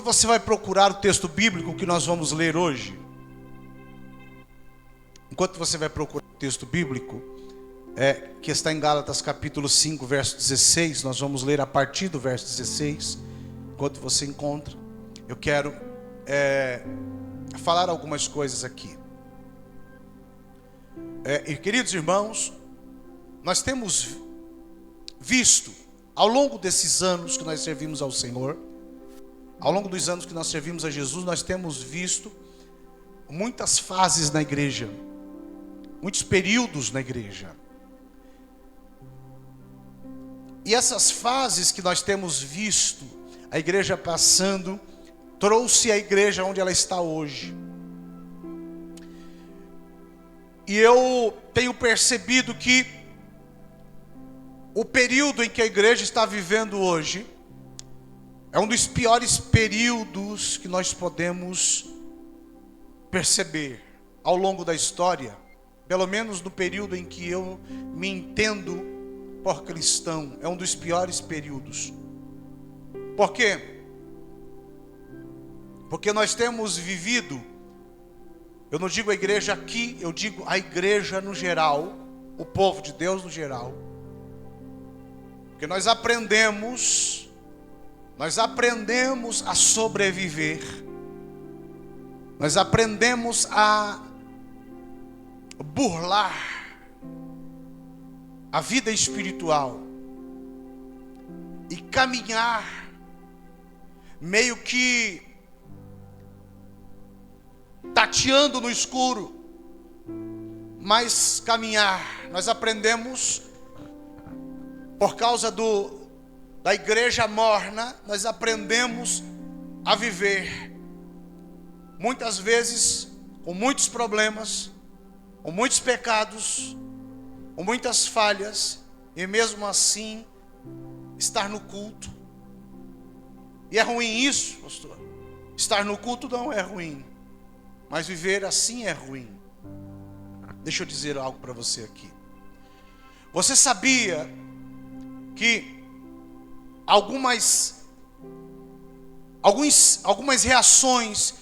você vai procurar o texto bíblico que nós vamos ler hoje, enquanto você vai procurar o texto bíblico, que está em Gálatas capítulo 5, verso 16, nós vamos ler a partir do verso 16, enquanto você encontra, eu quero falar algumas coisas aqui. E queridos irmãos, nós temos visto, ao longo desses anos que nós servimos ao Senhor, ao longo dos anos que nós servimos a Jesus, nós temos visto muitas fases na igreja, muitos períodos na igreja. E essas fases que nós temos visto a igreja passando, trouxe a igreja onde ela está hoje. E eu tenho percebido que o período em que a igreja está vivendo hoje é um dos piores períodos que nós podemos perceber ao longo da história, pelo menos no período em que eu me entendo por cristão, é um dos piores períodos. Por quê? Porque nós temos vivido, eu não digo a igreja aqui, eu digo a igreja no geral, o povo de Deus no geral, porque nós aprendemos a sobreviver, nós aprendemos a burlar a vida espiritual e caminhar meio que tateando no escuro, mas caminhar. Nós aprendemos, por causa da igreja morna, nós aprendemos a viver, muitas vezes com muitos problemas, com muitos pecados, com muitas falhas, e mesmo assim estar no culto. E é ruim isso, pastor? Estar no culto não é ruim, mas viver assim é ruim. Deixa eu dizer algo para você aqui. Você sabia que algumas reações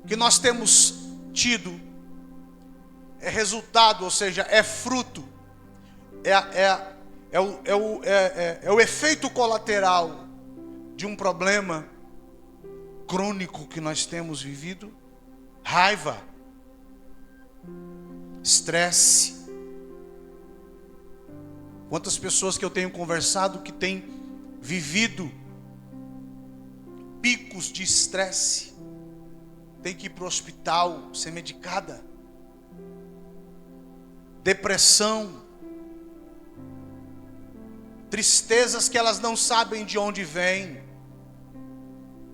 que nós temos tido é resultado, ou seja, é fruto, é o efeito colateral de um problema crônico que nós temos vivido? Raiva, estresse. Quantas pessoas que eu tenho conversado que têm vivido picos de estresse, tem que ir para o hospital ser medicada, depressão, tristezas que elas não sabem de onde vêm.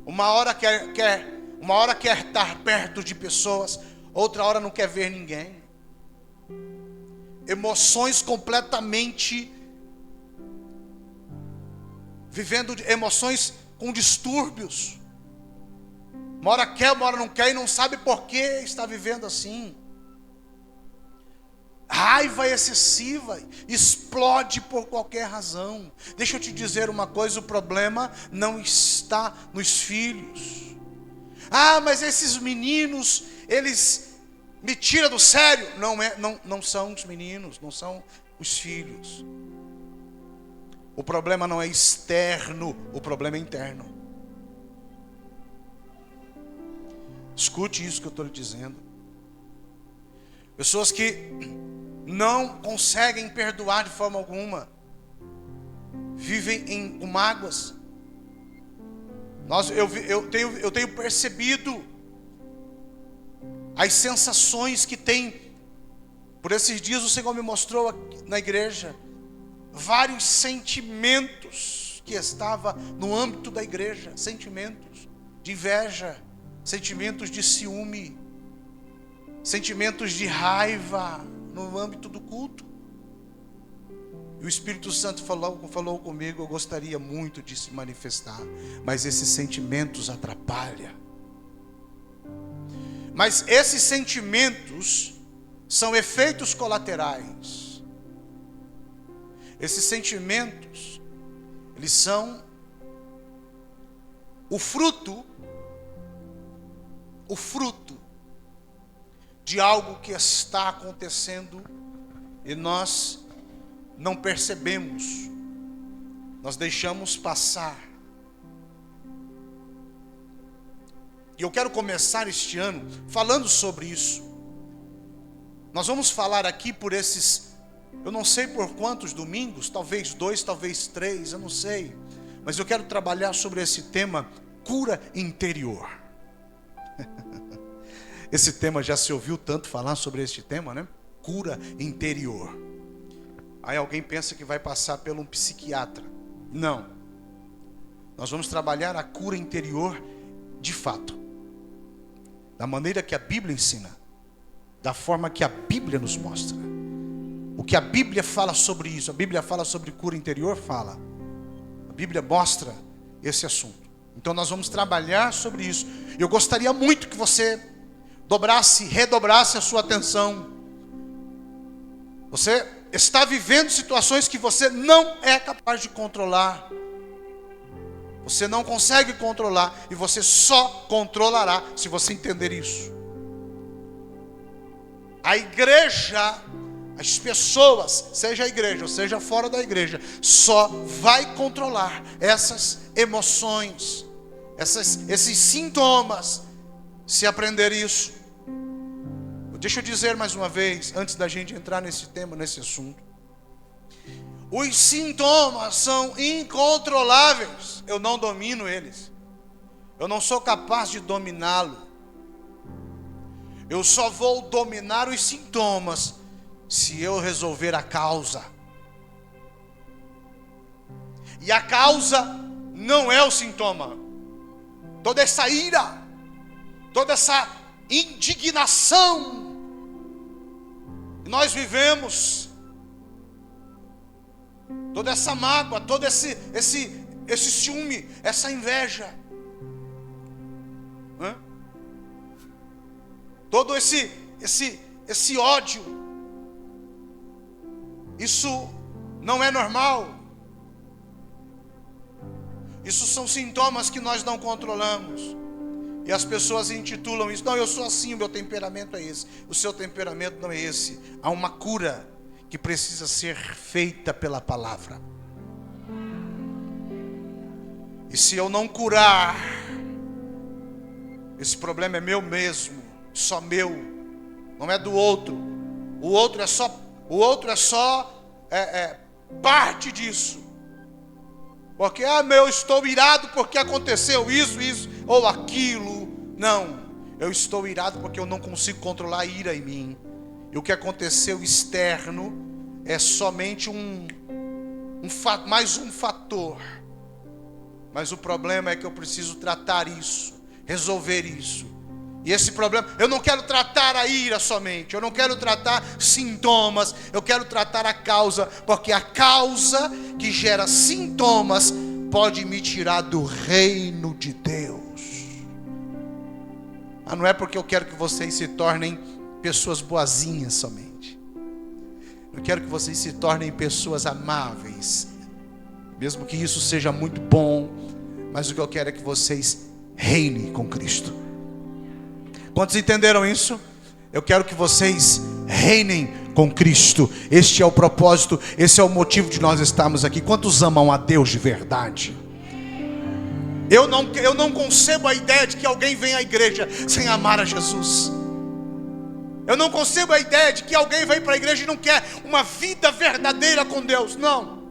Uma hora quer estar perto de pessoas, outra hora não quer ver ninguém. Emoções completamente vivendo emoções com distúrbios. Uma hora quer, uma hora não quer e não sabe por que está vivendo assim. Raiva excessiva, explode por qualquer razão. Deixa eu te dizer uma coisa, o problema não está nos filhos. Ah, mas esses meninos, eles me tiram do sério. Não são os meninos, não são os filhos. O problema não é externo, o problema é interno. Escute isso que eu estou lhe dizendo. Pessoas que não conseguem perdoar de forma alguma, vivem com mágoas. Eu tenho percebido as sensações que tem. Por esses dias o Senhor me mostrou aqui na igreja vários sentimentos que estavam no âmbito da igreja, sentimentos de inveja, sentimentos de ciúme, sentimentos de raiva no âmbito do culto. E o Espírito Santo falou comigo, eu gostaria muito de se manifestar, mas esses sentimentos atrapalham. Mas esses sentimentos são efeitos colaterais. Esses sentimentos, eles são o fruto de algo que está acontecendo e nós não percebemos, nós deixamos passar. E eu quero começar este ano falando sobre isso. Nós vamos falar aqui por esses, eu não sei por quantos domingos, talvez 2, talvez 3, eu não sei. Mas eu quero trabalhar sobre esse tema, cura interior. Esse tema já se ouviu tanto falar sobre este tema, né? Cura interior. Aí alguém pensa que vai passar por um psiquiatra. Não. Nós vamos trabalhar a cura interior de fato. Da maneira que a Bíblia ensina. Da forma que a Bíblia nos mostra. O que a Bíblia fala sobre isso. A Bíblia fala sobre cura interior? Fala. A Bíblia mostra esse assunto. Então nós vamos trabalhar sobre isso. Eu gostaria muito que você redobrasse a sua atenção. Você está vivendo situações que você não é capaz de controlar. Você não consegue controlar e você só controlará se você entender isso. A igreja, as pessoas, seja a igreja ou seja fora da igreja, só vai controlar essas emoções, esses sintomas, se aprender isso. Deixa eu dizer mais uma vez, antes da gente entrar nesse tema, nesse assunto. Os sintomas são incontroláveis. Eu não domino eles. Eu não sou capaz de dominá-lo. Eu só vou dominar os sintomas se eu resolver a causa. E a causa não é o sintoma. Toda essa ira, toda essa indignação que nós vivemos, toda essa mágoa, todo esse ciúme, essa inveja, todo esse ódio, isso não é normal. Isso são sintomas que nós não controlamos. E as pessoas intitulam isso: não, eu sou assim, o meu temperamento é esse. O seu temperamento não é esse. Há uma cura que precisa ser feita pela palavra. E se eu não curar, esse problema é meu mesmo, só meu, não é do outro. O outro é só parte disso. Porque, eu estou irado porque aconteceu isso ou aquilo. Não, eu estou irado porque eu não consigo controlar a ira em mim. E o que aconteceu externo é somente mais um fator. Mas o problema é que eu preciso tratar isso, resolver isso. E esse problema, eu não quero tratar a ira somente, eu não quero tratar sintomas, eu quero tratar a causa, porque a causa que gera sintomas pode me tirar do reino de Deus. Não é porque eu quero que vocês se tornem pessoas boazinhas somente. Eu quero que vocês se tornem pessoas amáveis, mesmo que isso seja muito bom, mas o que eu quero é que vocês reinem com Cristo. Quantos entenderam isso? Eu quero que vocês reinem com Cristo. Este é o propósito, esse é o motivo de nós estarmos aqui. Quantos amam a Deus de verdade? Eu não concebo a ideia de que alguém vem à igreja sem amar a Jesus. Eu não concebo a ideia de que alguém vem para a igreja e não quer uma vida verdadeira com Deus. Não.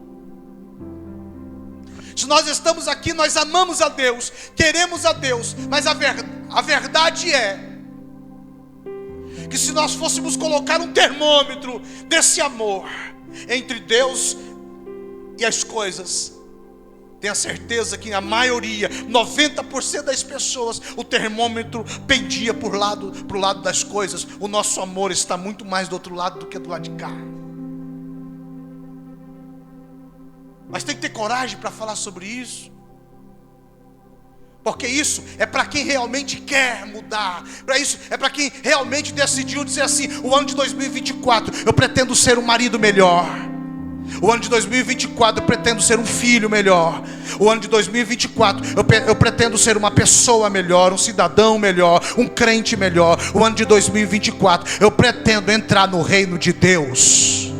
Se nós estamos aqui, nós amamos a Deus, queremos a Deus, mas a verdade é que se nós fôssemos colocar um termômetro desse amor entre Deus e as coisas, tenha certeza que a maioria, 90% das pessoas, o termômetro pendia para o lado das coisas. O nosso amor está muito mais do outro lado do que do lado de cá. Mas tem que ter coragem para falar sobre isso. Porque isso é para quem realmente quer mudar. Para isso é para quem realmente decidiu dizer assim: o ano de 2024 eu pretendo ser um marido melhor. O ano de 2024 eu pretendo ser um filho melhor. O ano de 2024 eu pretendo ser uma pessoa melhor, um cidadão melhor, um crente melhor. O ano de 2024 eu pretendo entrar no reino de Deus.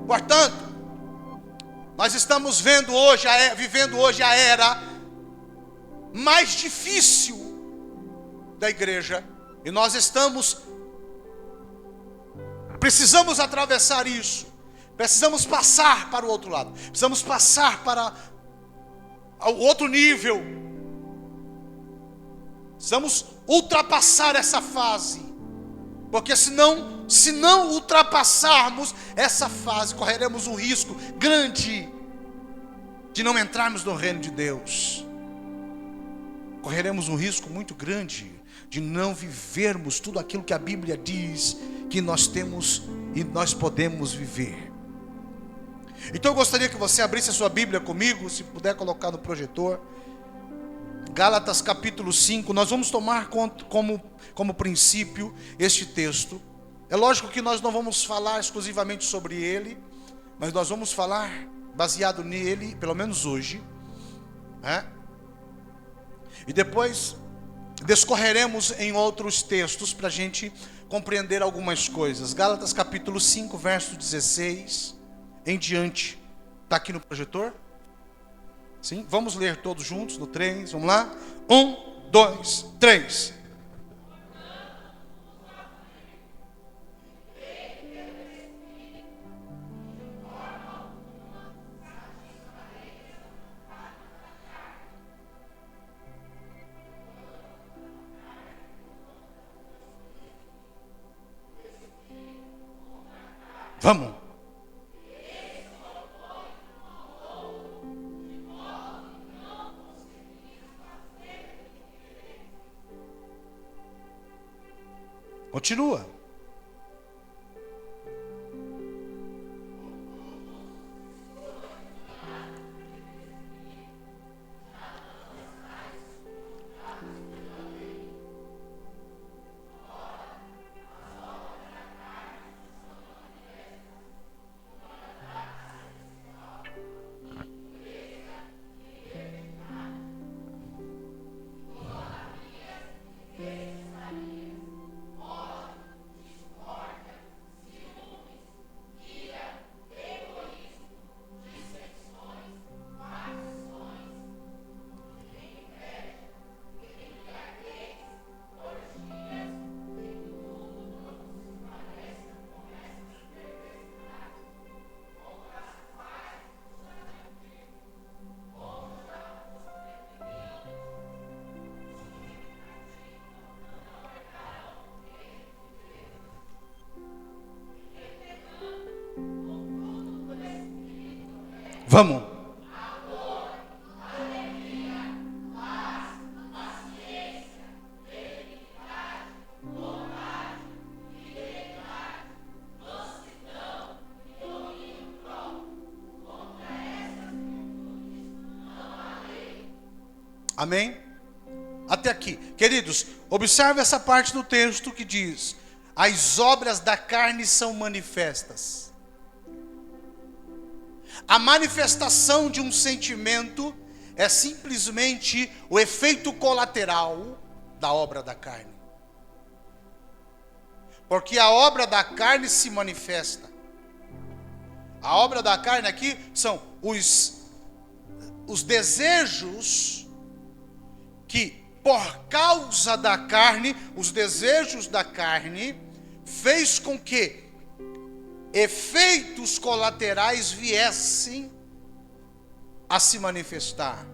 Portanto, nós estamos vivendo hoje a era mais difícil da igreja, e nós precisamos atravessar isso, precisamos passar para o outro lado, precisamos passar para o outro nível, precisamos ultrapassar essa fase, porque se não ultrapassarmos essa fase, correremos um risco grande de não entrarmos no reino de Deus. Correremos um risco muito grande de não vivermos tudo aquilo que a Bíblia diz que nós temos e nós podemos viver. Então eu gostaria que você abrisse a sua Bíblia comigo, se puder colocar no projetor. Gálatas capítulo 5, nós vamos tomar como princípio este texto. É lógico que nós não vamos falar exclusivamente sobre ele, mas nós vamos falar baseado nele, pelo menos hoje, né? E depois discorreremos em outros textos para a gente compreender algumas coisas. Gálatas capítulo 5, verso 16 em diante. Está aqui no projetor? Sim? Vamos ler todos juntos no 3, vamos lá? 1, 2, 3. Vamos. Continua. Vamos. Amém? Até aqui. Queridos, observe essa parte do texto que diz: as obras da carne são manifestas. A manifestação de um sentimento é simplesmente o efeito colateral da obra da carne. Porque a obra da carne se manifesta. A obra da carne aqui são os desejos que, por causa da carne, os desejos da carne, fez com que efeitos colaterais viessem a se manifestar.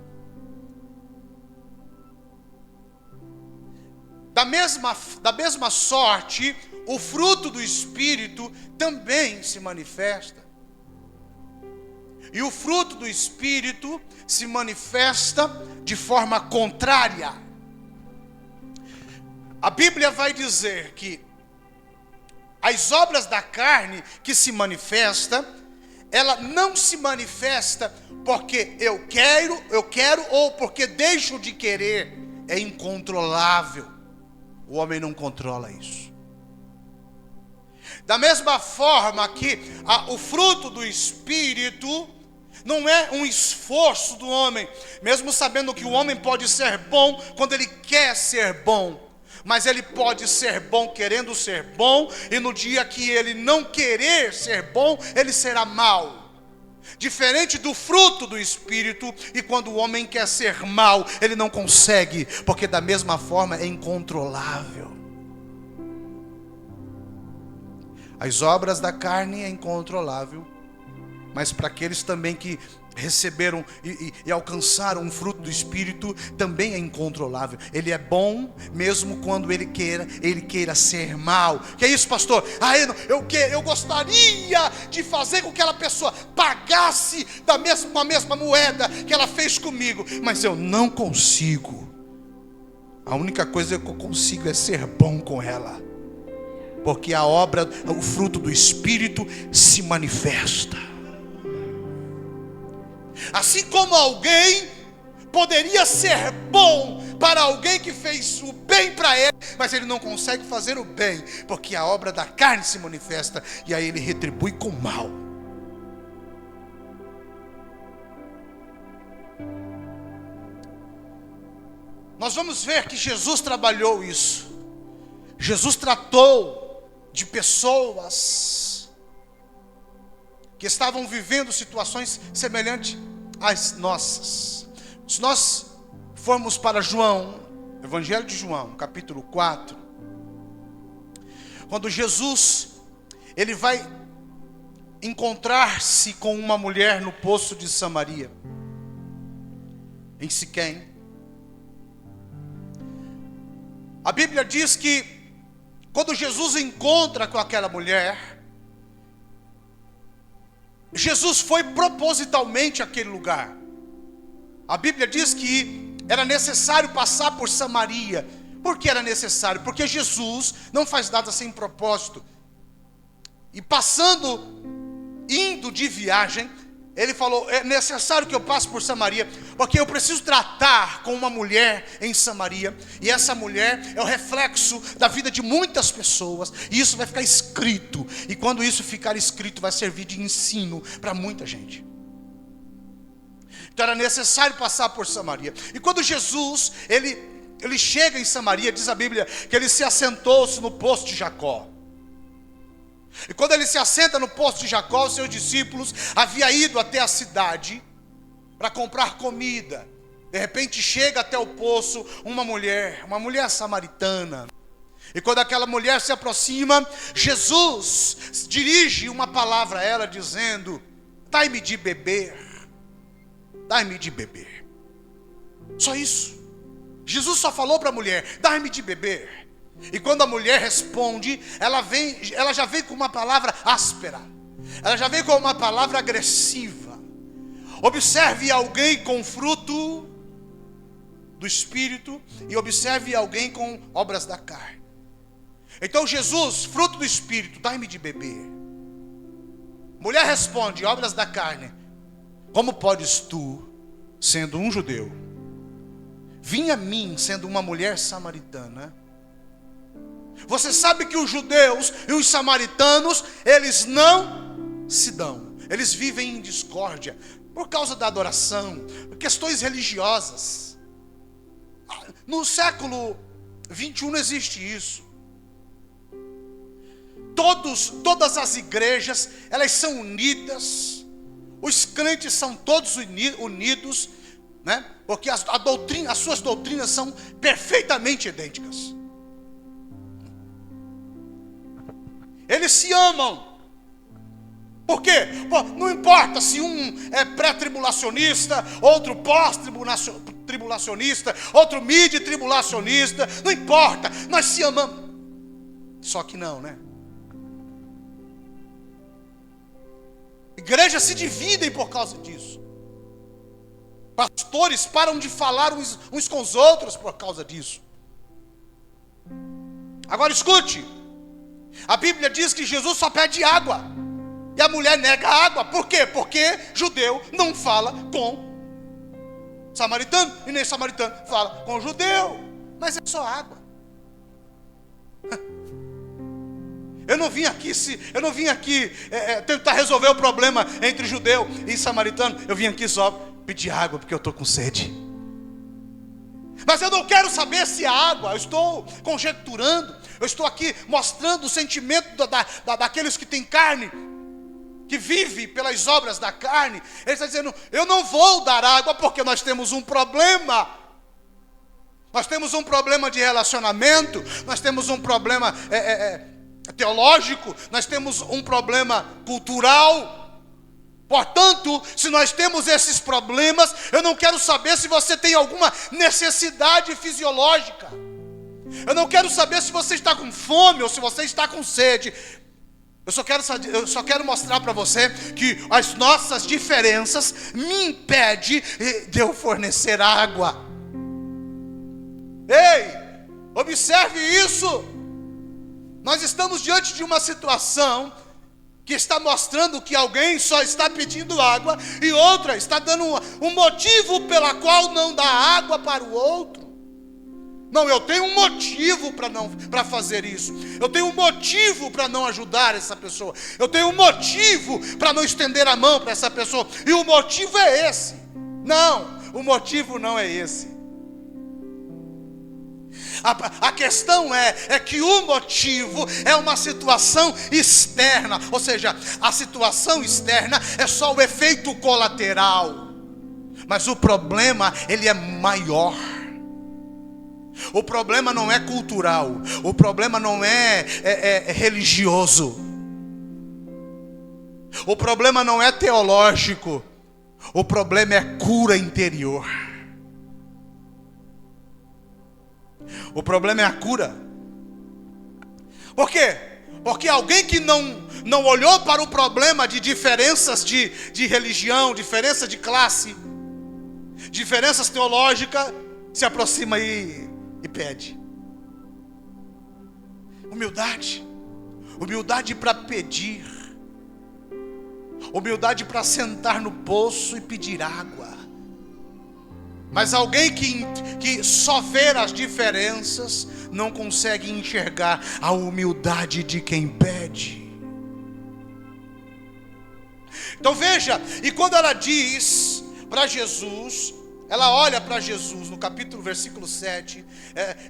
Da mesma sorte, o fruto do Espírito também se manifesta. E o fruto do Espírito se manifesta de forma contrária. A Bíblia vai dizer que as obras da carne que se manifesta, ela não se manifesta porque eu quero ou porque deixo de querer. É incontrolável. O homem não controla isso. Da mesma forma que o fruto do Espírito não é um esforço do homem, mesmo sabendo que o homem pode ser bom quando ele quer ser bom, mas ele pode ser bom querendo ser bom, e no dia que ele não querer ser bom, ele será mau. Diferente do fruto do Espírito, e quando o homem quer ser mau, ele não consegue, porque da mesma forma é incontrolável. As obras da carne é incontrolável, mas para aqueles também que receberam e alcançaram um fruto do Espírito, também é incontrolável. Ele é bom, mesmo quando ele queira ser mal. Que é isso, pastor? Eu gostaria de fazer com que aquela pessoa pagasse com a mesma moeda que ela fez comigo, mas eu não consigo. A única coisa que eu consigo é ser bom com ela, porque a obra, o fruto do Espírito se manifesta. Assim como alguém poderia ser bom para alguém que fez o bem para ele, mas ele não consegue fazer o bem, porque a obra da carne se manifesta, e aí ele retribui com mal. Nós vamos ver que Jesus trabalhou isso. Jesus tratou de pessoas que estavam vivendo situações semelhantes às nossas. Se nós formos para João, Evangelho de João, capítulo 4, quando Jesus ele vai encontrar-se com uma mulher no poço de Samaria, em Siquém, a Bíblia diz que quando Jesus encontra com aquela mulher, Jesus foi propositalmente àquele lugar. A Bíblia diz que era necessário passar por Samaria. Por que era necessário? Porque Jesus não faz nada sem propósito. E indo de viagem, ele falou: é necessário que eu passe por Samaria, porque eu preciso tratar com uma mulher em Samaria, e essa mulher é o reflexo da vida de muitas pessoas, e isso vai ficar escrito, e quando isso ficar escrito, vai servir de ensino para muita gente. Então era necessário passar por Samaria. E quando Jesus, ele chega em Samaria, diz a Bíblia, que ele se assentou-se no poço de Jacó. E quando ele se assenta no poço de Jacó, os seus discípulos haviam ido até a cidade para comprar comida. De repente chega até o poço uma mulher samaritana. E quando aquela mulher se aproxima, Jesus dirige uma palavra a ela dizendo: dai-me de beber, dai-me de beber. Só isso. Jesus só falou para a mulher: dai-me de beber. E quando a mulher responde, ela já vem com uma palavra áspera, ela já vem com uma palavra agressiva. Observe alguém com fruto do Espírito e observe alguém com obras da carne. Então Jesus, fruto do Espírito, dai-me de beber. Mulher responde, obras da carne: como podes tu, sendo um judeu, vir a mim, sendo uma mulher samaritana? Você sabe que os judeus e os samaritanos, eles não se dão. Eles vivem em discórdia por causa da adoração, questões religiosas. No século 21 não existe isso. Todas as igrejas, elas são unidas. Os crentes são todos unidos, né? Porque as suas doutrinas são perfeitamente idênticas. Eles se amam. Por quê? Não importa se um é pré-tribulacionista, outro pós-tribulacionista, outro mid-tribulacionista. Não importa, nós se amamos. Só que não, né? Igrejas se dividem por causa disso. Pastores param de falar uns com os outros por causa disso. Agora escute. A Bíblia diz que Jesus só pede água, e a mulher nega a água. Por quê? Porque judeu não fala com samaritano, e nem samaritano fala com judeu. Mas é só água. Eu não vim aqui tentar resolver o problema entre judeu e samaritano. Eu vim aqui só pedir água porque eu estou com sede. Mas eu não quero saber se a água, eu estou conjecturando, eu estou aqui mostrando o sentimento daqueles que têm carne, que vive pelas obras da carne. Ele está dizendo, eu não vou dar água porque nós temos um problema. Nós temos um problema de relacionamento, nós temos um problema teológico, nós temos um problema cultural. Portanto, se nós temos esses problemas, eu não quero saber se você tem alguma necessidade fisiológica. Eu não quero saber se você está com fome ou se você está com sede. Eu só quero mostrar para você que as nossas diferenças me impedem de eu fornecer água. Ei, observe isso. Nós estamos diante de uma situação que está mostrando que alguém só está pedindo água e outra está dando um motivo pela qual não dá água para o outro. Não, eu tenho um motivo para fazer isso. Eu tenho um motivo para não ajudar essa pessoa. Eu tenho um motivo para não estender a mão para essa pessoa. E o motivo é esse. Não, o motivo não é esse. A questão é que o motivo é uma situação externa. Ou seja, a situação externa é só o efeito colateral. Mas o problema, ele é maior. O problema não é cultural. O problema não é religioso. O problema não é teológico. O problema é cura interior. O problema é a cura. Por quê? Porque alguém que não olhou para o problema de diferenças de religião, diferença de classe, diferenças teológicas, se aproxima e pede. Humildade para pedir, humildade para sentar no poço e pedir água. Mas alguém que só vê as diferenças não consegue enxergar a humildade de quem pede. Então veja, e quando ela diz para Jesus, ela olha para Jesus no versículo 7,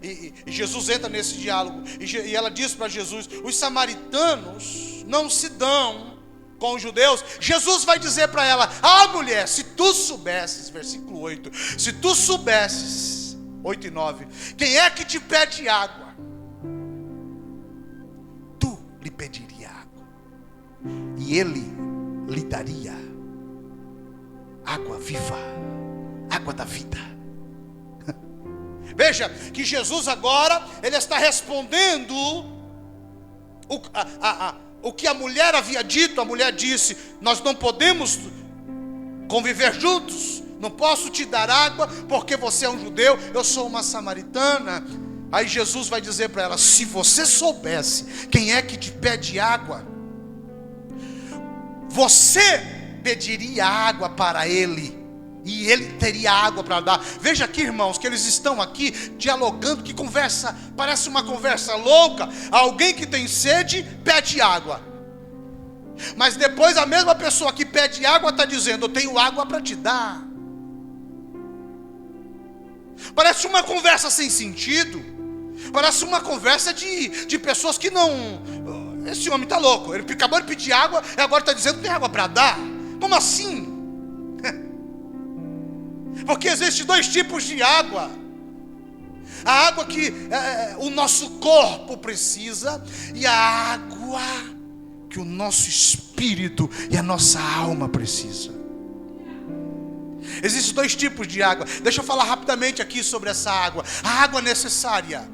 e Jesus entra nesse diálogo, e ela diz para Jesus, os samaritanos não se dão com os judeus. Jesus vai dizer para ela, mulher, se tu soubesses, versículo 8, se tu soubesses, 8 e 9, quem é que te pede água? Tu lhe pediria água, e ele lhe daria água viva, água da vida. Veja que Jesus agora, ele está respondendo o que a mulher havia dito. A mulher disse, nós não podemos conviver juntos, não posso te dar água, porque você é um judeu, eu sou uma samaritana. Aí Jesus vai dizer para ela, se você soubesse quem é que te pede água, você pediria água para ele, e ele teria água para dar. Veja aqui, irmãos, que eles estão aqui dialogando, que conversa, parece uma conversa louca. Alguém que tem sede pede água, mas depois a mesma pessoa que pede água está dizendo, eu tenho água para te dar. Parece uma conversa sem sentido. Parece uma conversa de pessoas que não... Esse homem está louco, ele acabou de pedir água e agora está dizendo que tem água para dar. Como assim? Porque existem dois tipos de água. A água que o nosso corpo precisa, e a água que o nosso espírito e a nossa alma precisa. Existem dois tipos de água. Deixa eu falar rapidamente aqui sobre essa água. A água necessária.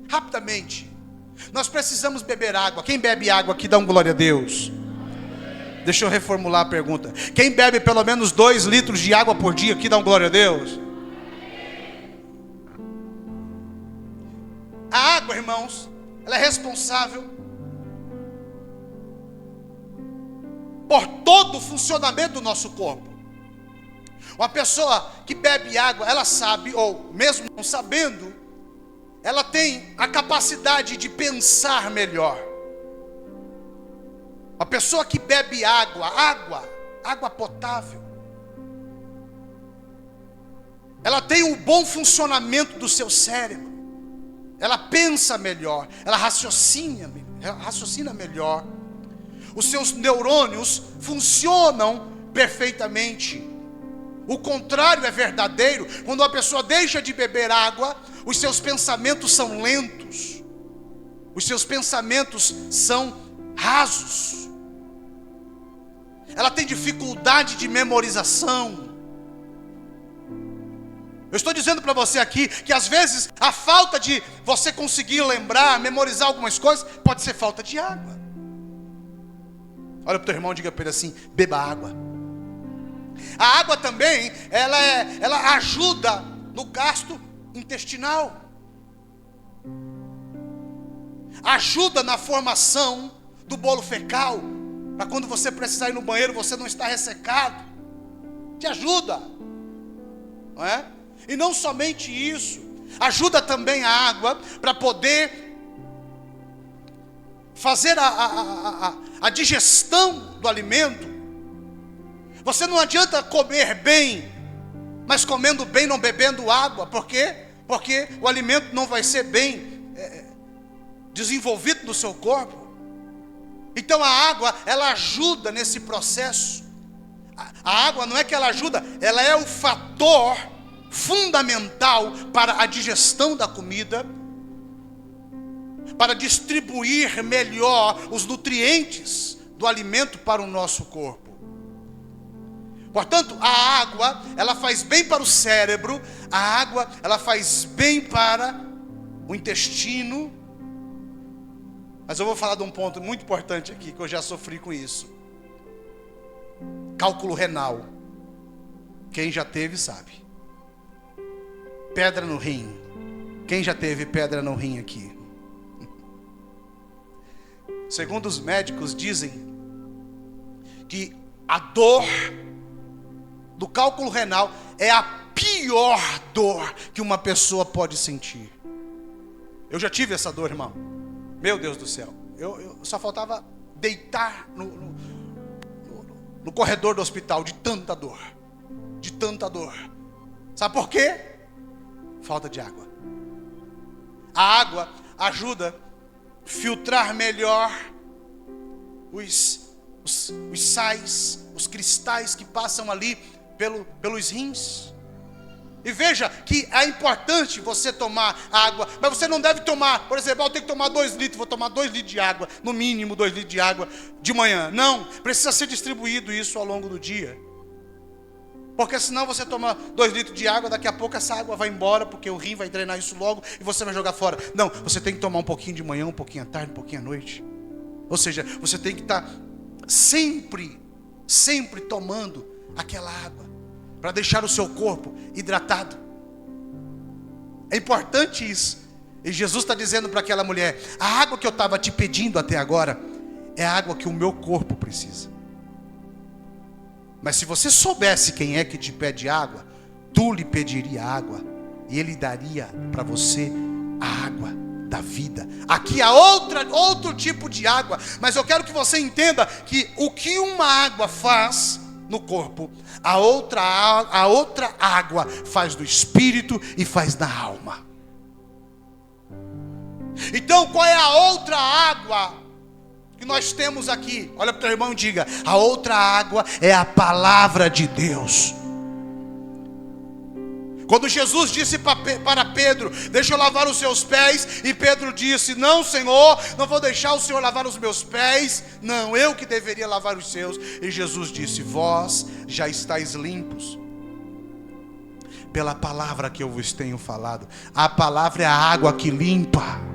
Rapidamente. Nós precisamos beber água. Quem bebe água aqui, dá um glória a Deus. Deixa eu reformular a pergunta. Quem bebe pelo menos 2 litros de água por dia aqui, dá um glória a Deus. A água, irmãos, ela é responsável por todo o funcionamento do nosso corpo. Uma pessoa que bebe água, ela sabe, ou mesmo não sabendo, ela tem a capacidade de pensar melhor. A pessoa que bebe água potável, ela tem um bom funcionamento do seu cérebro. Ela pensa melhor, ela raciocina melhor. Os seus neurônios funcionam perfeitamente. O contrário é verdadeiro. Quando uma pessoa deixa de beber água, os seus pensamentos são lentos. Os seus pensamentos são rasos. Ela tem dificuldade de memorização. Eu estou dizendo para você aqui que às vezes a falta de você conseguir lembrar, memorizar algumas coisas, pode ser falta de água. Olha para o teu irmão e diga para ele assim: beba água. A água também, ela ajuda no gasto intestinal. Ajuda na formação do bolo fecal, para quando você precisar ir no banheiro, você não estar ressecado. Te ajuda, não é? E não somente isso, ajuda também a água para poder fazer a digestão do alimento. Você não adianta comer bem, mas comendo bem não bebendo água. Por quê? Porque o alimento não vai ser bem desenvolvido no seu corpo. Então a água, ela ajuda nesse processo. A água não é que ela ajuda, ela é o fator fundamental para a digestão da comida, para distribuir melhor os nutrientes do alimento para o nosso corpo. Portanto, a água, ela faz bem para o cérebro, a água, ela faz bem para o intestino. Mas eu vou falar de um ponto muito importante aqui, que eu já sofri com isso. Cálculo renal. Quem já teve sabe. Pedra no rim. Quem já teve pedra no rim aqui? Segundo os médicos dizem que a dor do cálculo renal é a pior dor que uma pessoa pode sentir. Eu já tive essa dor, irmão. Meu Deus do céu. Eu só faltava deitar no corredor do hospital de tanta dor. De tanta dor. Sabe por quê? Falta de água. A água ajuda a filtrar melhor os sais, os cristais que passam ali pelos rins. E veja que é importante você tomar água, mas você não deve tomar, por exemplo, eu tenho que tomar 2 litros, vou tomar 2 litros de água, no mínimo 2 litros de água de manhã. Não, precisa ser distribuído isso ao longo do dia. Porque senão você toma 2 litros de água, daqui a pouco essa água vai embora, porque o rim vai drenar isso logo e você vai jogar fora. Não, você tem que tomar um pouquinho de manhã, um pouquinho à tarde, um pouquinho à noite. Ou seja, você tem que estar sempre tomando aquela água, para deixar o seu corpo hidratado. É importante isso. E Jesus está dizendo para aquela mulher: a água que eu estava te pedindo até agora, é a água que o meu corpo precisa. Mas se você soubesse quem é que te pede água, tu lhe pediria água, e ele daria para você a água da vida. Aqui há outro tipo de água, mas eu quero que você entenda que o que uma água faz no corpo, a outra água faz do espírito e faz na alma. Então qual é a outra água que nós temos aqui? Olha para o teu irmão e diga: a outra água é a palavra de Deus. Quando Jesus disse para Pedro: deixa eu lavar os seus pés, e Pedro disse: não, Senhor, não vou deixar o Senhor lavar os meus pés, não, eu que deveria lavar os seus. E Jesus disse: vós já estáis limpos pela palavra que eu vos tenho falado. A palavra é a água que limpa.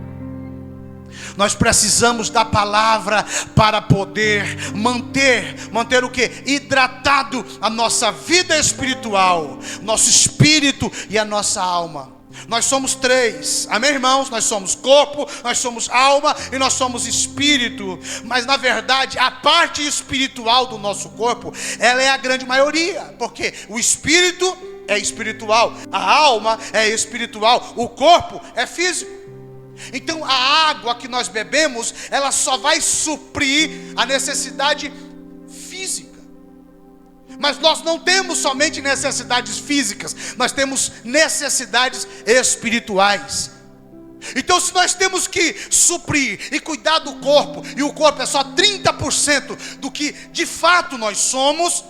Nós precisamos da palavra para poder manter o quê? Hidratado a nossa vida espiritual, nosso espírito e a nossa alma. Nós somos 3, amém, irmãos? Nós somos corpo, nós somos alma e nós somos espírito. Mas na verdade a parte espiritual do nosso corpo, ela é a grande maioria, porque o espírito é espiritual, a alma é espiritual, o corpo é físico. Então a água que nós bebemos, ela só vai suprir a necessidade física. Mas nós não temos somente necessidades físicas, nós temos necessidades espirituais. Então, se nós temos que suprir e cuidar do corpo, e o corpo é só 30% do que de fato nós somos,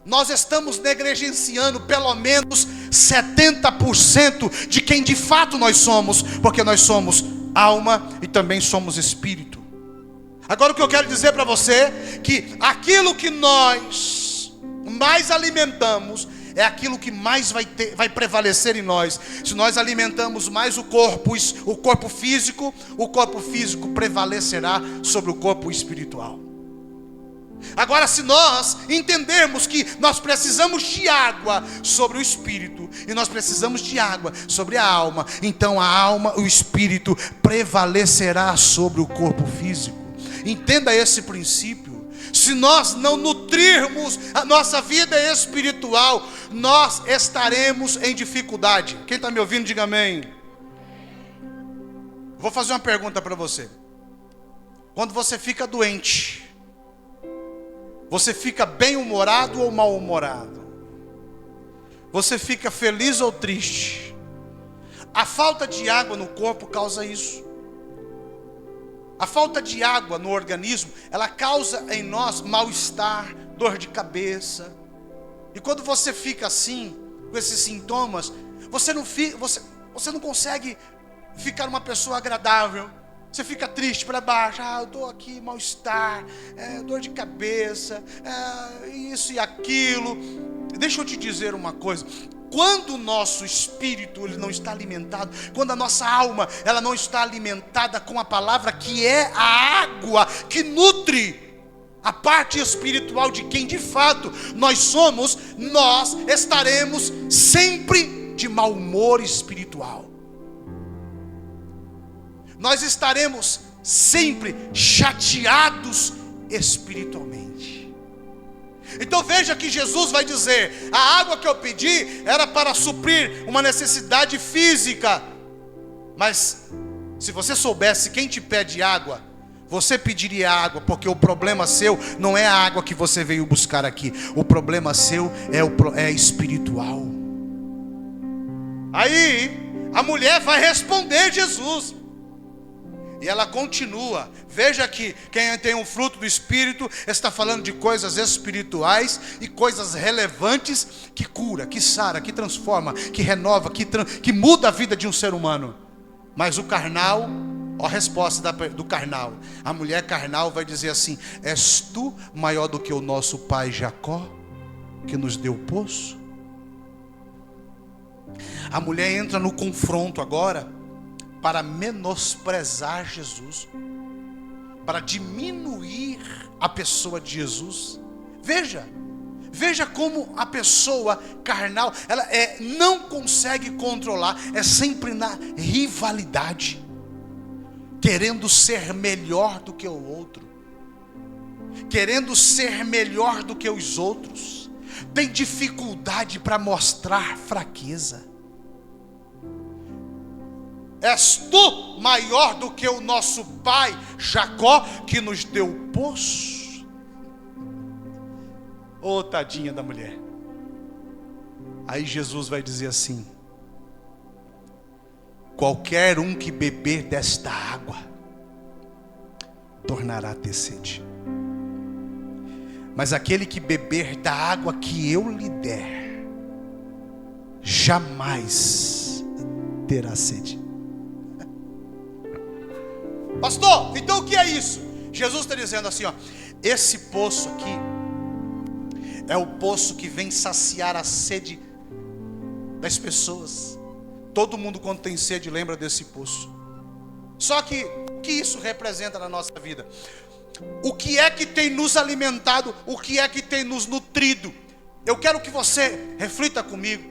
nós estamos negligenciando pelo menos 70% de quem de fato nós somos, porque nós somos alma e também somos espírito. Agora o que eu quero dizer para você, que aquilo que nós mais alimentamos é aquilo que mais vai prevalecer em nós. Se nós alimentamos mais o corpo físico, o corpo físico prevalecerá sobre o corpo espiritual. Agora, se nós entendermos que nós precisamos de água sobre o espírito, e nós precisamos de água sobre a alma, então a alma, o espírito prevalecerá sobre o corpo físico. Entenda esse princípio. Se nós não nutrirmos a nossa vida espiritual, nós estaremos em dificuldade. Quem está me ouvindo, diga amém. Vou fazer uma pergunta para você. Quando você fica doente, você fica bem-humorado ou mal-humorado? Você fica feliz ou triste? A falta de água no corpo causa isso. A falta de água no organismo, ela causa em nós mal-estar, dor de cabeça. E quando você fica assim, com esses sintomas, você não consegue ficar uma pessoa agradável. Você fica triste para baixo. Eu estou aqui, mal-estar, dor de cabeça, isso e aquilo. Deixa eu te dizer uma coisa. Quando o nosso espírito ele não está alimentado, quando a nossa alma ela não está alimentada com a palavra, que é a água que nutre a parte espiritual de quem de fato nós somos, nós estaremos sempre de mau humor espiritual. Nós estaremos sempre chateados espiritualmente. Então veja que Jesus vai dizer: a água que eu pedi era para suprir uma necessidade física. Mas se você soubesse quem te pede água, você pediria água, porque o problema seu não é a água que você veio buscar aqui. O problema seu é espiritual. Aí a mulher vai responder Jesus. E ela continua. Veja que quem tem um fruto do Espírito está falando de coisas espirituais e coisas relevantes que cura, que sara, que transforma, que renova, que muda a vida de um ser humano. Mas o carnal, ó a resposta do carnal. A mulher carnal vai dizer assim: és tu maior do que o nosso pai Jacó, que nos deu o poço? A mulher entra no confronto agora para menosprezar Jesus, para diminuir a pessoa de Jesus. Veja como a pessoa carnal, ela não consegue controlar, é sempre na rivalidade, querendo ser melhor do que o outro, querendo ser melhor do que os outros, tem dificuldade para mostrar fraqueza. És tu maior do que o nosso pai Jacó, que nos deu o poço? Ô, tadinha da mulher. Aí Jesus vai dizer assim: qualquer um que beber desta água tornará a ter sede, mas aquele que beber da água que eu lhe der jamais terá sede. Pastor, então o que é isso? Jesus está dizendo assim, esse poço aqui é o poço que vem saciar a sede das pessoas. Todo mundo quando tem sede lembra desse poço. Só que o que isso representa na nossa vida? O que é que tem nos alimentado? O que é que tem nos nutrido? Eu quero que você reflita comigo.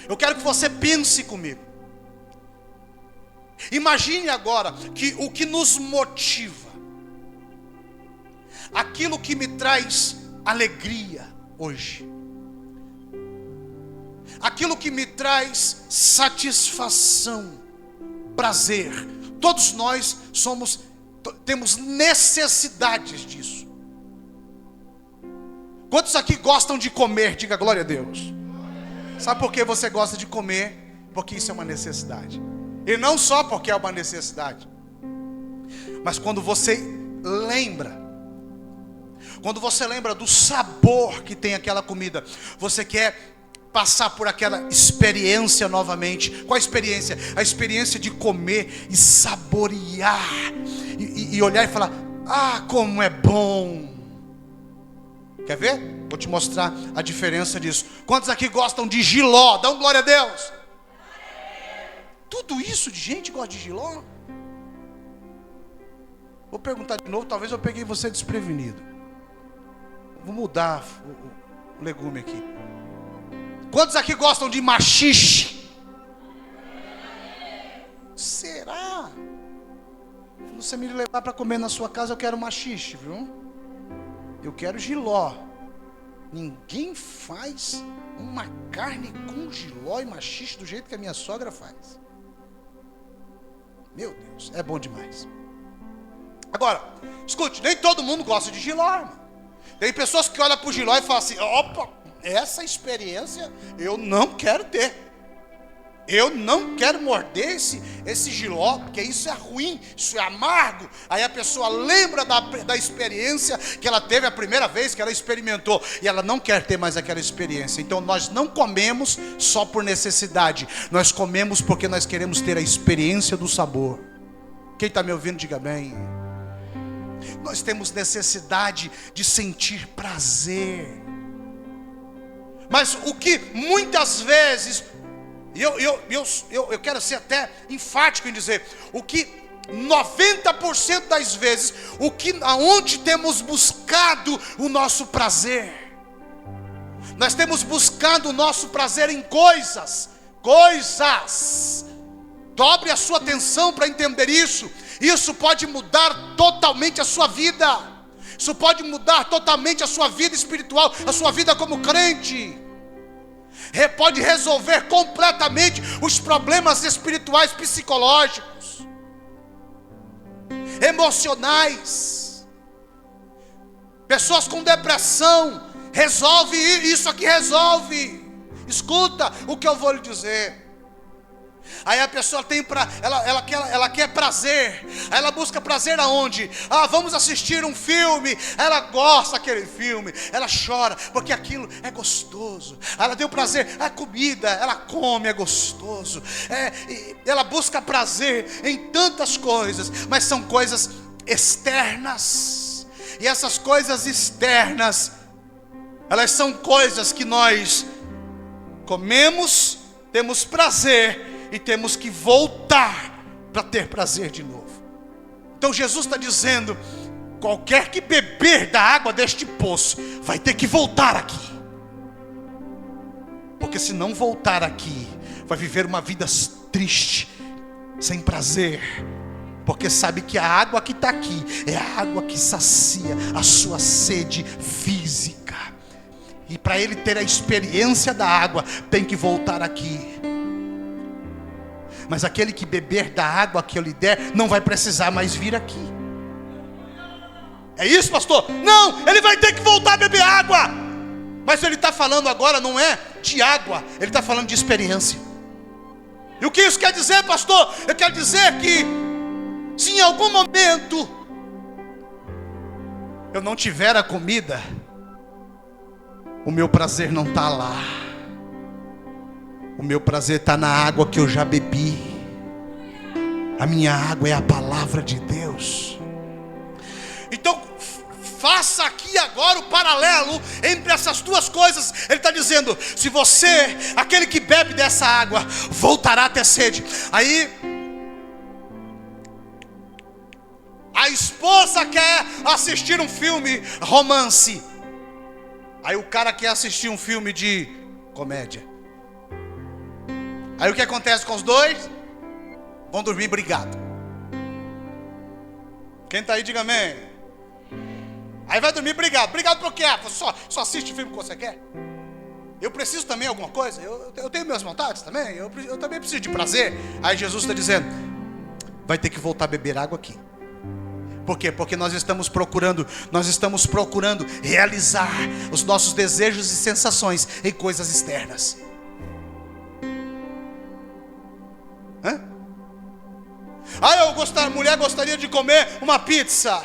Eu quero que você pense comigo. Imagine agora que o que nos motiva, aquilo que me traz alegria hoje, aquilo que me traz satisfação, prazer. Todos nós temos necessidades disso. Quantos aqui gostam de comer? Diga glória a Deus. Sabe por que você gosta de comer? Porque isso é uma necessidade. E não só porque é uma necessidade, mas quando você lembra do sabor que tem aquela comida, você quer passar por aquela experiência novamente. Qual a experiência? A experiência de comer e saborear e olhar e falar: ah, como é bom. Quer ver? Vou te mostrar a diferença disso. Quantos aqui gostam de jiló? Dão glória a Deus. Tudo isso de gente gosta de jiló? Vou perguntar de novo, talvez eu peguei você desprevenido. Vou mudar o legume aqui. Quantos aqui gostam de maxixe? Será? Se você me levar para comer na sua casa, eu quero maxixe, viu? Eu quero jiló. Ninguém faz uma carne com jiló e maxixe do jeito que a minha sogra faz. Meu Deus, é bom demais. Agora, escute, nem todo mundo gosta de jiló, irmão. Tem pessoas que olham para o jiló e falam assim: opa, essa experiência eu não quero ter. Eu não quero morder esse jiló, porque isso é ruim, isso é amargo. Aí a pessoa lembra da experiência que ela teve a primeira vez que ela experimentou, e ela não quer ter mais aquela experiência. Então nós não comemos só por necessidade, nós comemos porque nós queremos ter a experiência do sabor. Quem está me ouvindo, diga bem. Nós temos necessidade de sentir prazer. Mas o que muitas vezes, eu quero ser até enfático em dizer, o que 90% das vezes, aonde temos buscado o nosso prazer, nós temos buscado o nosso prazer em coisas. Dobre a sua atenção para entender isso. Isso pode mudar totalmente a sua vida. Isso pode mudar totalmente a sua vida espiritual, a sua vida como crente. Pode resolver completamente os problemas espirituais, psicológicos, emocionais. Pessoas com depressão, resolve isso aqui, resolve. Escuta o que eu vou lhe dizer. Aí a pessoa ela quer prazer. Aí ela busca prazer aonde? Vamos assistir um filme. Ela gosta daquele filme. Ela chora porque aquilo é gostoso. Ela deu prazer, a comida, ela come, é gostoso. Ela busca prazer em tantas coisas, mas são coisas externas. E essas coisas externas, elas são coisas que nós comemos, temos prazer e temos que voltar para ter prazer de novo. Então Jesus está dizendo: qualquer que beber da água deste poço vai ter que voltar aqui. Porque se não voltar aqui, vai viver uma vida triste, sem prazer. Porque sabe que a água que está aqui é a água que sacia a sua sede física. E para ele ter a experiência da água, tem que voltar aqui. Mas aquele que beber da água que eu lhe der, não vai precisar mais vir aqui. É isso, pastor? Não, ele vai ter que voltar a beber água. Mas ele está falando agora não é de água, ele está falando de experiência. E o que isso quer dizer, pastor? Eu quero dizer que se em algum momento eu não tiver a comida, o meu prazer não está lá. O meu prazer está na água que eu já bebi. A minha água é a palavra de Deus. Então faça aqui agora o paralelo entre essas duas coisas. Ele está dizendo: se você, aquele que bebe dessa água, voltará a ter sede. Aí a esposa quer assistir um filme romance. Aí o cara quer assistir um filme de comédia. Aí o que acontece com os dois? Vão dormir brigados. Quem está aí, diga amém. Aí vai dormir brigado. Brigado por quê? Você só assiste o filme que você quer? Eu preciso também de alguma coisa? Eu tenho minhas vontades também? Eu também preciso de prazer. Aí Jesus está dizendo: vai ter que voltar a beber água aqui. Por quê? Porque nós estamos procurando realizar os nossos desejos e sensações em coisas externas. A mulher gostaria de comer uma pizza.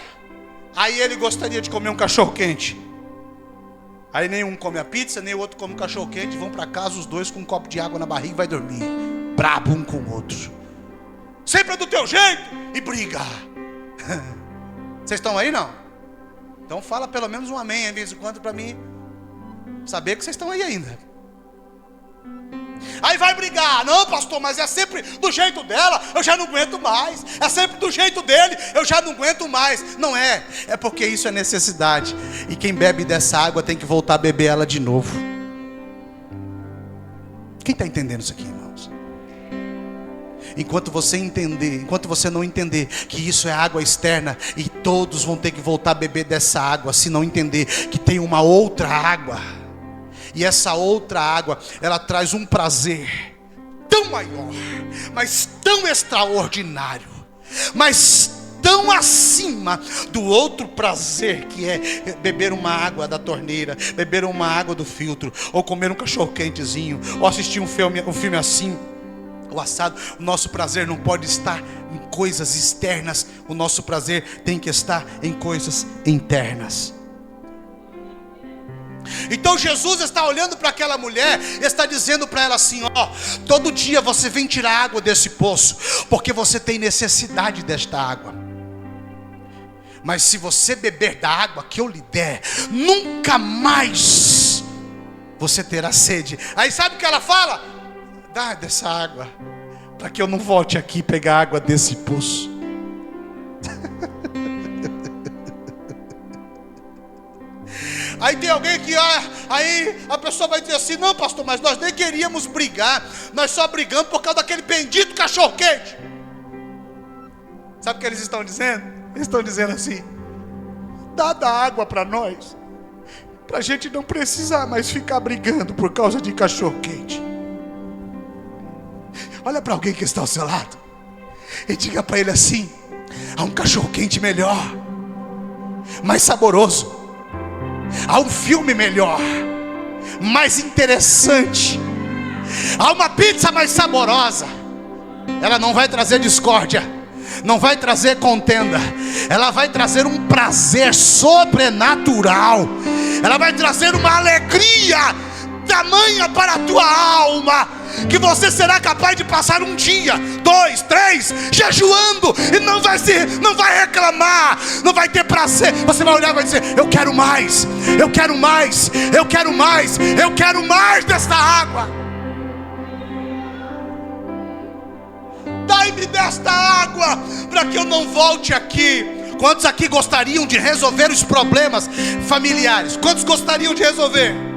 Aí ele gostaria de comer um cachorro quente. Aí nenhum come a pizza, nem o outro come o cachorro quente. Vão para casa os dois com um copo de água na barriga e vai dormir. Brabo um com o outro. Sempre é do teu jeito. E briga. Vocês estão aí não? Então fala pelo menos um amém de vez em quando para mim saber que vocês estão aí ainda. Aí vai brigar. Não, pastor, mas é sempre do jeito dela, eu já não aguento mais. É sempre do jeito dele, eu já não aguento mais. Não é, é porque isso é necessidade. E quem bebe dessa água tem que voltar a beber ela de novo. Quem está entendendo isso aqui, irmãos? Enquanto você não entender que isso é água externa, e todos vão ter que voltar a beber dessa água, se não entender que tem uma outra água. E essa outra água, ela traz um prazer tão maior, mas tão extraordinário, mas tão acima do outro prazer que é beber uma água da torneira, beber uma água do filtro, ou comer um cachorro quentezinho, ou assistir um filme assim, o assado. O nosso prazer não pode estar em coisas externas, o nosso prazer tem que estar em coisas internas. Então Jesus está olhando para aquela mulher e está dizendo para ela assim: ó, todo dia você vem tirar água desse poço, porque você tem necessidade desta água. Mas se você beber da água que eu lhe der, nunca mais você terá sede. Aí sabe o que ela fala? Dá dessa água, para que eu não volte aqui pegar água desse poço. Aí tem alguém que, aí a pessoa vai dizer assim: não, pastor, mas nós nem queríamos brigar, nós só brigamos por causa daquele bendito cachorro quente. Sabe o que eles estão dizendo? Eles estão dizendo assim: dá da água para nós, para a gente não precisar mais ficar brigando por causa de cachorro quente. Olha para alguém que está ao seu lado e diga para ele assim: há um cachorro quente melhor, mais saboroso. Há um filme melhor, mais interessante. Há uma pizza mais saborosa. Ela não vai trazer discórdia, não vai trazer contenda. Ela vai trazer um prazer sobrenatural. Ela vai trazer uma alegria tamanha para a tua alma, que você será capaz de passar um dia, 2, 3, jejuando, e não vai reclamar, não vai ter prazer. Você vai olhar e vai dizer: eu quero mais, eu quero mais, eu quero mais, eu quero mais desta água. Dai-me desta água, para que eu não volte aqui. Quantos aqui gostariam de resolver os problemas familiares? Quantos gostariam de resolver?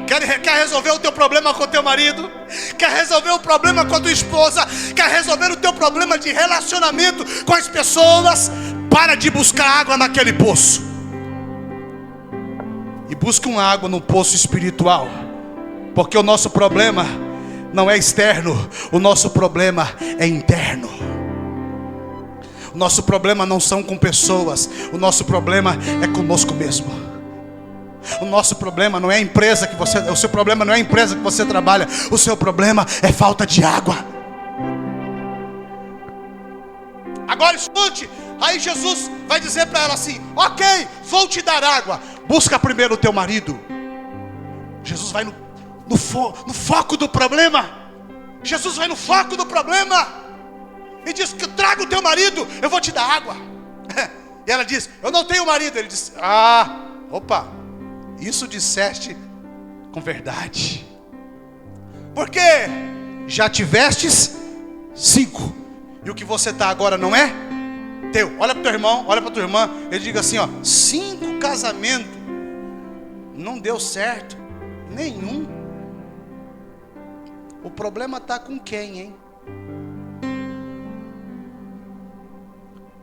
Quer resolver o teu problema com o teu marido? Quer resolver o problema com a tua esposa? Quer resolver o teu problema de relacionamento com as pessoas? Para de buscar água naquele poço e busca uma água no poço espiritual. Porque o nosso problema não é externo, o nosso problema é interno. O nosso problema não são com pessoas, o nosso problema é conosco mesmo. O nosso problema não é a empresa que você, o seu problema não é a empresa que você trabalha, o seu problema é falta de água. Agora escute, aí Jesus vai dizer para ela assim: ok, vou te dar água, busca primeiro o teu marido. Jesus vai no foco do problema. Jesus vai no foco do problema e diz: que traga o teu marido, eu vou te dar água. E ela diz: eu não tenho marido. Ele diz: opa, isso disseste com verdade, porque já tivestes 5, e o que você está agora não é teu. Olha para o teu irmão, olha para a tua irmã, ele diga assim: 5 casamentos, não deu certo nenhum. O problema está com quem, hein?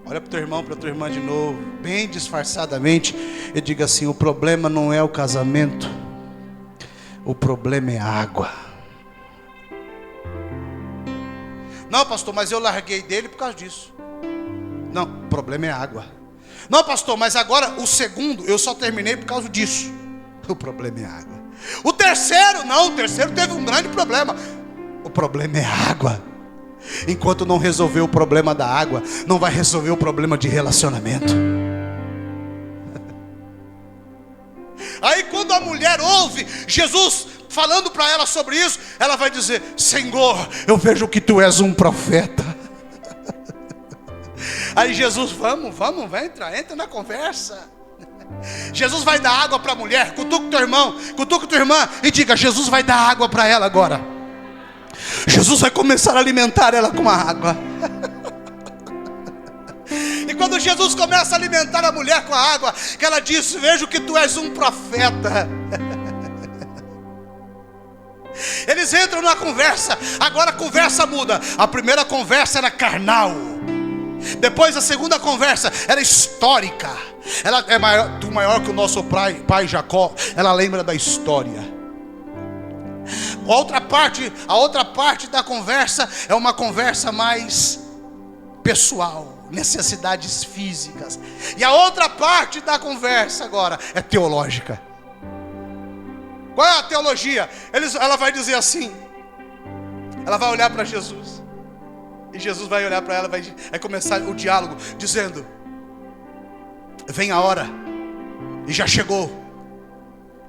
Olha para o teu irmão, para a tua irmã de novo, bem disfarçadamente, e diga assim: o problema não é o casamento, o problema é a água. Não, pastor, mas eu larguei dele por causa disso. Não, o problema é a água. Não, pastor, mas agora o segundo eu só terminei por causa disso. O problema é a água. O terceiro, não, o terceiro teve um grande problema. O problema é a água. Enquanto não resolver o problema da água, não vai resolver o problema de relacionamento. Aí quando a mulher ouve Jesus falando para ela sobre isso, ela vai dizer: Senhor, eu vejo que tu és um profeta. Aí Jesus, vamos, entra na conversa. Jesus vai dar água para a mulher. Cutuca o teu irmão, cutuca a tua irmã e diga: Jesus vai dar água para ela agora. Jesus vai começar a alimentar ela com a água. E quando Jesus começa a alimentar a mulher com a água, que ela diz: vejo que tu és um profeta. Eles entram na conversa. Agora a conversa muda. A primeira conversa era carnal. Depois a segunda conversa era histórica. Ela é maior que o nosso pai Jacó. Ela lembra da história. A outra parte da conversa é uma conversa mais pessoal, necessidades físicas. E a outra parte da conversa agora é teológica. Qual é a teologia? Ela vai dizer assim. Ela vai olhar para Jesus. E Jesus vai olhar para ela, vai começar o diálogo dizendo: vem a hora, e já chegou,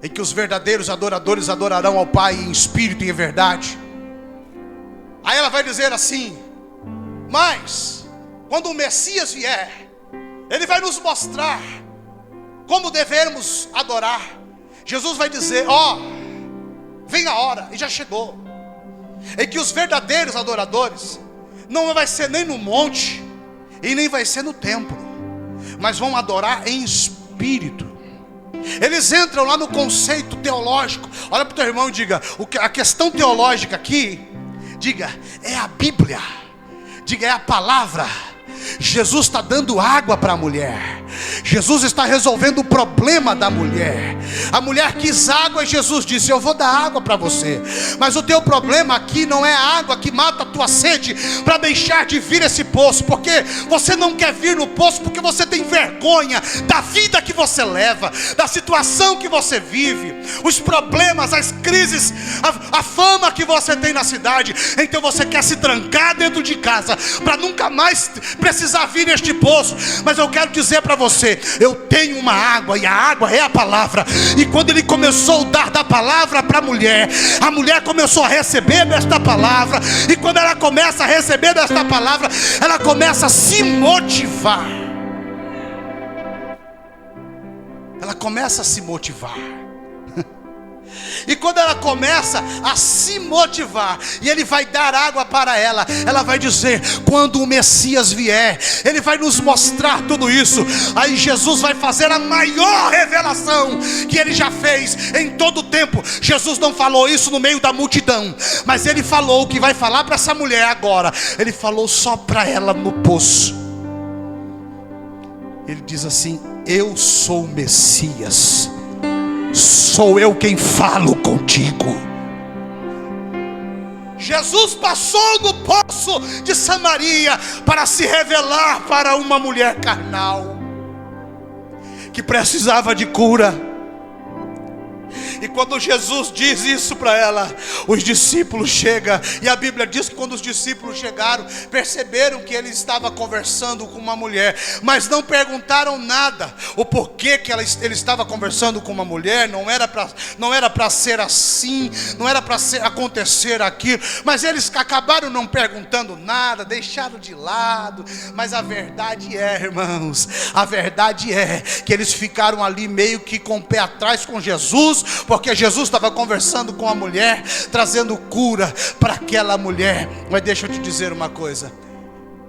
em que os verdadeiros adoradores adorarão ao Pai em espírito e em verdade. Aí ela vai dizer assim: mas quando o Messias vier, ele vai nos mostrar como devemos adorar. Jesus vai dizer: vem a hora, e já chegou, em que os verdadeiros adoradores não vai ser nem no monte e nem vai ser no templo, mas vão adorar em espírito. Eles entram lá no conceito teológico. Olha para o teu irmão e diga: a questão teológica aqui, diga, é a Bíblia. Diga, é a palavra. Jesus está dando água para a mulher. Jesus está resolvendo o problema da mulher. A mulher quis água e Jesus disse: eu vou dar água para você. Mas o teu problema aqui não é a água que mata a tua sede para deixar de vir esse poço. Porque você não quer vir no poço porque você tem vergonha da vida que você leva, da situação que você vive, os problemas, as crises, a fama que você tem na cidade. Então você quer se trancar dentro de casa para nunca mais precisar vir neste poço. Mas eu quero dizer para você: eu tenho uma água, e a água é a palavra. E quando ele começou a dar da palavra para a mulher começou a receber desta palavra. E quando ela começa a receber desta palavra, ela começa a se motivar. Ela começa a se motivar. E quando ela começa a se motivar, e ele vai dar água para ela, ela vai dizer: quando o Messias vier, ele vai nos mostrar tudo isso. Aí Jesus vai fazer a maior revelação que ele já fez em todo o tempo. Jesus não falou isso no meio da multidão, mas ele falou o que vai falar para essa mulher agora. Ele falou só para ela no poço. Ele diz assim: eu sou o Messias, sou eu quem falo contigo. Jesus passou no poço de Samaria para se revelar para uma mulher carnal que precisava de cura. E quando Jesus diz isso para ela, os discípulos chegam. E a Bíblia diz que quando os discípulos chegaram, perceberam que ele estava conversando com uma mulher, mas não perguntaram nada. O porquê que ele estava conversando com uma mulher. Não era para ser assim, não era para acontecer aquilo. Mas eles acabaram não perguntando nada, deixaram de lado. Mas a verdade é, irmãos, a verdade é que eles ficaram ali meio que com o pé atrás com Jesus, porque Jesus estava conversando com a mulher, trazendo cura para aquela mulher. Mas deixa eu te dizer uma coisa: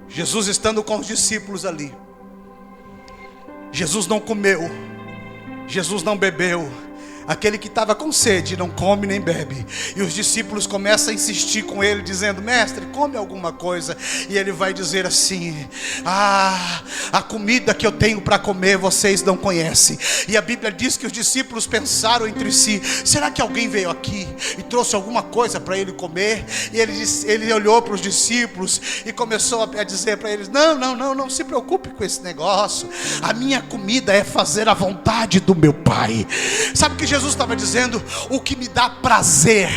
Jesus estando com os discípulos ali, Jesus não comeu, Jesus não bebeu, Aquele que estava com sede não come nem bebe. E os discípulos começam a insistir com ele, dizendo: mestre, come alguma coisa. E ele vai dizer assim: a comida que eu tenho para comer vocês não conhecem. E a Bíblia diz que os discípulos pensaram entre si: será que alguém veio aqui e trouxe alguma coisa para ele comer? E ele olhou para os discípulos e começou a dizer para eles: não se preocupe com esse negócio. A minha comida é fazer a vontade do meu Pai. Sabe o que Jesus estava dizendo? O que me dá prazer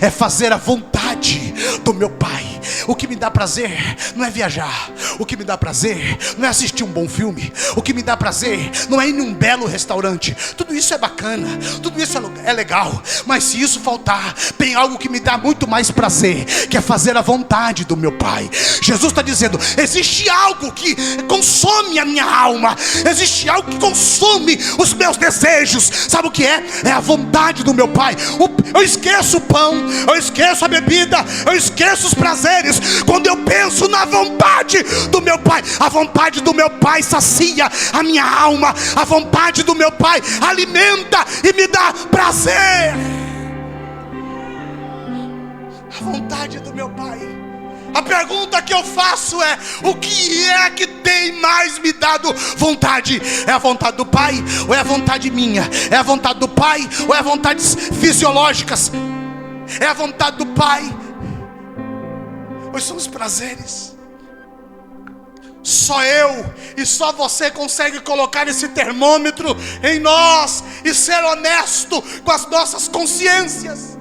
é fazer a vontade do meu Pai. O que me dá prazer não é viajar. O que me dá prazer não é assistir um bom filme. O que me dá prazer não é ir num belo restaurante. Tudo isso é bacana, tudo isso é legal. Mas se isso faltar, tem algo que me dá muito mais prazer, que é fazer a vontade do meu Pai. Jesus está dizendo: existe algo que consome a minha alma, existe algo que consome os meus desejos. Sabe o que é? É a vontade do meu Pai. Eu esqueço o pão, eu esqueço a bebida, eu esqueço os prazeres quando eu penso na vontade do meu Pai. A vontade do meu Pai sacia a minha alma. A vontade do meu Pai alimenta e me dá prazer. A vontade do meu Pai. A pergunta que eu faço é: o que é que tem mais me dado vontade? É a vontade do Pai ou é a vontade minha? É a vontade do Pai ou é a vontades fisiológicas? É a vontade do Pai ou são os prazeres? Só eu e só você consegue colocar esse termômetro em nós e ser honesto com as nossas consciências,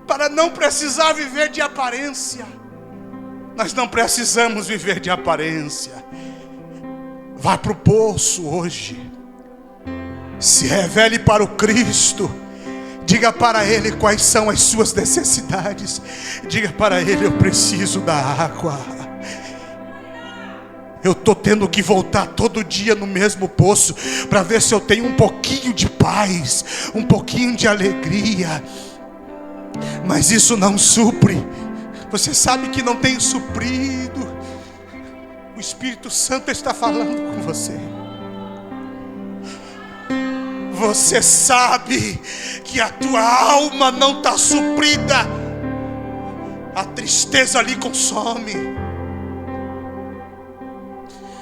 para não precisar viver de aparência. Nós não precisamos viver de aparência. Vá para o poço hoje, se revele para o Cristo, diga para Ele quais são as suas necessidades. Diga para Ele: eu preciso da água. Eu estou tendo que voltar todo dia no mesmo poço para ver se eu tenho um pouquinho de paz, um pouquinho de alegria. Mas isso não supre. Você sabe que não tem suprido. O Espírito Santo está falando com você. Você sabe que a tua alma não está suprida. A tristeza lhe consome.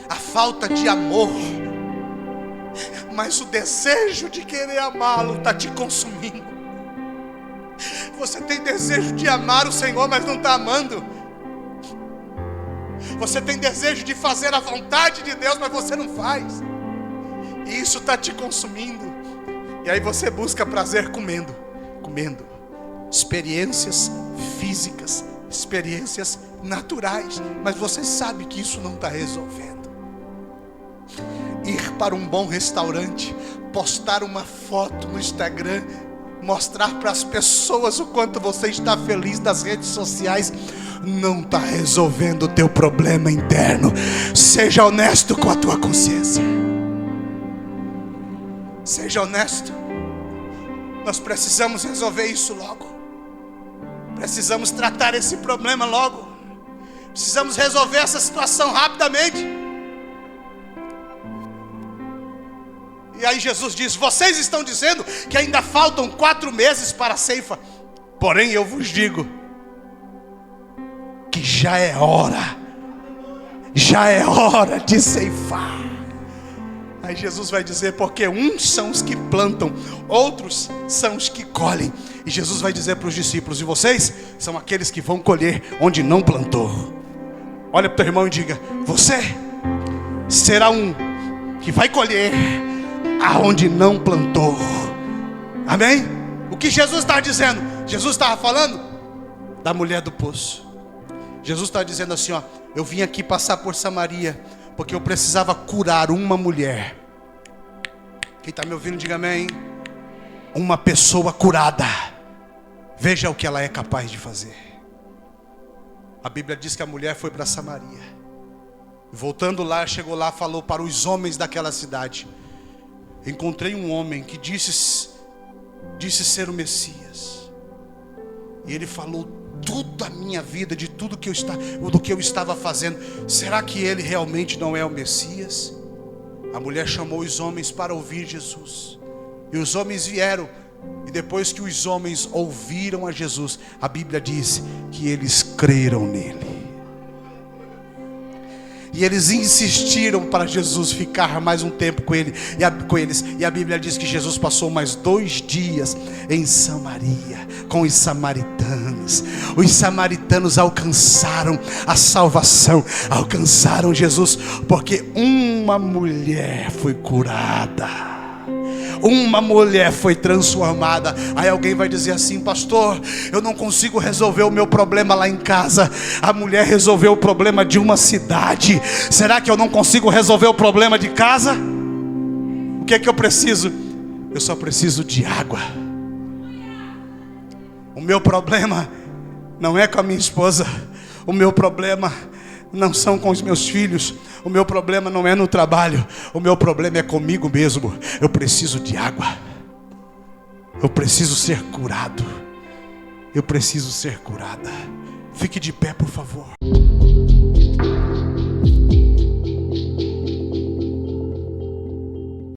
A falta de amor. Mas o desejo de querer amá-lo está te consumindo. Você tem desejo de amar o Senhor, mas não está amando. Você tem desejo de fazer a vontade de Deus, mas você não faz. E isso está te consumindo. E aí você busca prazer comendo. Experiências físicas, experiências naturais. Mas você sabe que isso não está resolvendo. Ir para um bom restaurante, postar uma foto no Instagram, mostrar para as pessoas o quanto você está feliz nas redes sociais, não está resolvendo o teu problema interno. Seja honesto com a tua consciência. Seja honesto. Nós precisamos resolver isso logo. Precisamos tratar esse problema logo. Precisamos resolver essa situação rapidamente. E aí Jesus diz: vocês estão dizendo que ainda faltam 4 meses para a ceifa. Porém eu vos digo que já é hora de ceifar. Aí Jesus vai dizer: porque uns são os que plantam, outros são os que colhem. E Jesus vai dizer para os discípulos: e vocês são aqueles que vão colher onde não plantou. Olha para o teu irmão e diga: você será um que vai colher aonde não plantou. Amém? O que Jesus está dizendo? Jesus estava falando da mulher do poço. Jesus está dizendo assim: ó, eu vim aqui passar por Samaria porque eu precisava curar uma mulher. Quem está me ouvindo, diga amém. Uma pessoa curada, veja o que ela é capaz de fazer. A Bíblia diz que a mulher foi para Samaria. Voltando lá, chegou lá, falou para os homens daquela cidade: encontrei um homem que disse ser o Messias. E ele falou tudo a minha vida, de tudo do que eu estava fazendo. Será que ele realmente não é o Messias? A mulher chamou os homens para ouvir Jesus. E os homens vieram. E depois que os homens ouviram a Jesus, a Bíblia diz que eles creram nele. E eles insistiram para Jesus ficar mais um tempo com eles. E a Bíblia diz que Jesus passou mais 2 dias em Samaria com os samaritanos. Os samaritanos alcançaram a salvação, alcançaram Jesus, porque uma mulher foi curada. Uma mulher foi transformada. Aí alguém vai dizer assim: pastor, eu não consigo resolver o meu problema lá em casa. A mulher resolveu o problema de uma cidade. Será que eu não consigo resolver o problema de casa? O que é que eu preciso? Eu só preciso de água. O meu problema não é com a minha esposa. O meu problema não são com os meus filhos. O meu problema não é no trabalho. O meu problema é comigo mesmo. Eu preciso de água. Eu preciso ser curado. Eu preciso ser curada. Fique de pé, por favor.